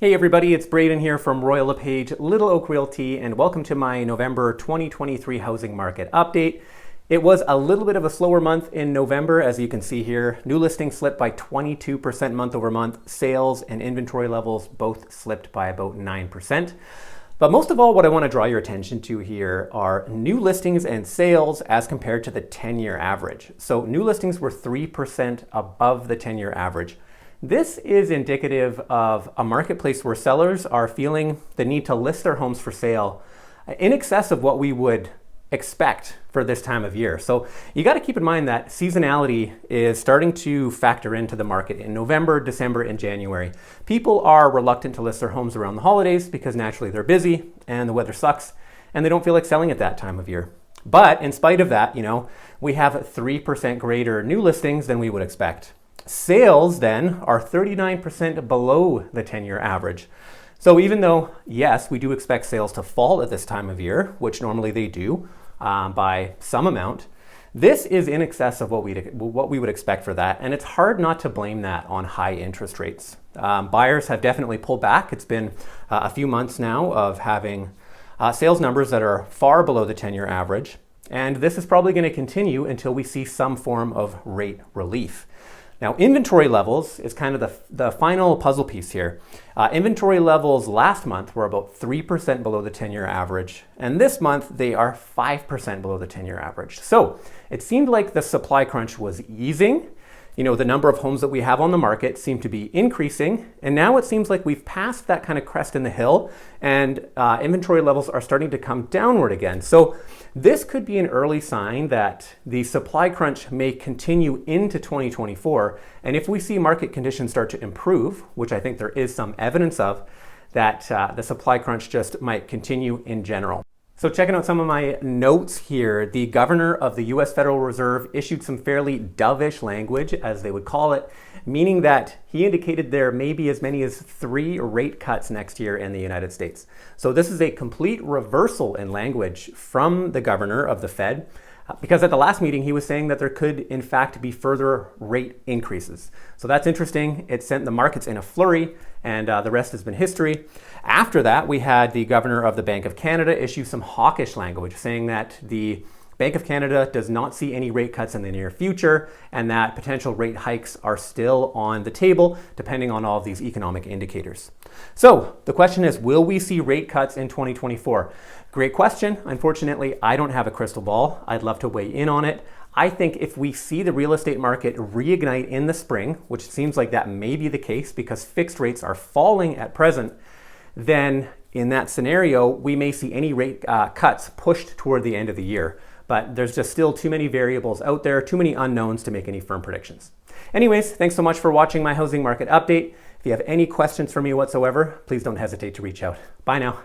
Hey everybody, it's Braden here from Royal LePage Little Oak Realty, and welcome to my November 2023 housing market update. It was a little bit of a slower month in November, as you can see here. New listings slipped by 22% month over month. Sales and inventory levels both slipped by about 9%. But most of all, what I want to draw your attention to here are new listings and sales as compared to the 10-year average. So new listings were 3% above the 10-year average. This is indicative of a marketplace where sellers are feeling the need to list their homes for sale in excess of what we would expect for this time of year. So you got to keep in mind that seasonality is starting to factor into the market in November, December, and January. People are reluctant to list their homes around the holidays because naturally they're busy and the weather sucks and they don't feel like selling at that time of year. But in spite of that, we have 3% greater new listings than we would expect. Sales then are 39% below the 10-year average. So even though, yes, we do expect sales to fall at this time of year, which normally they do by some amount, this is in excess of what we would expect for that. And it's hard not to blame that on high interest rates. Buyers have definitely pulled back. It's been a few months now of having sales numbers that are far below the 10-year average. And this is probably going to continue until we see some form of rate relief. Now, inventory levels is kind of the final puzzle piece here. Inventory levels last month were about 3% below the 10-year average, and this month they are 5% below the 10-year average. So it seemed like the supply crunch was easing. The number of homes that we have on the market seemed to be increasing, and now it seems like we've passed that kind of crest in the hill, and inventory levels are starting to come downward again. So this could be an early sign that the supply crunch may continue into 2024, and if we see market conditions start to improve, which I think there is some evidence of, that the supply crunch just might continue in general. So checking out some of my notes here, the governor of the US Federal Reserve issued some fairly dovish language, as they would call it, meaning that he indicated there may be as many as 3 rate cuts next year in the United States. So this is a complete reversal in language from the governor of the Fed, because at the last meeting he was saying that there could in fact be further rate increases. So that's interesting. It sent the markets in a flurry, and the rest has been history. After that, we had the governor of the Bank of Canada issue some hawkish language, saying that the Bank of Canada does not see any rate cuts in the near future, and that potential rate hikes are still on the table, depending on all of these economic indicators. So the question is, will we see rate cuts in 2024? Great question. Unfortunately, I don't have a crystal ball. I'd love to weigh in on it. I think if we see the real estate market reignite in the spring, which seems like that may be the case because fixed rates are falling at present, then in that scenario, we may see any rate cuts pushed toward the end of the year. But there's just still too many variables out there, too many unknowns to make any firm predictions. Anyways, thanks so much for watching my housing market update. If you have any questions for me whatsoever, please don't hesitate to reach out. Bye now.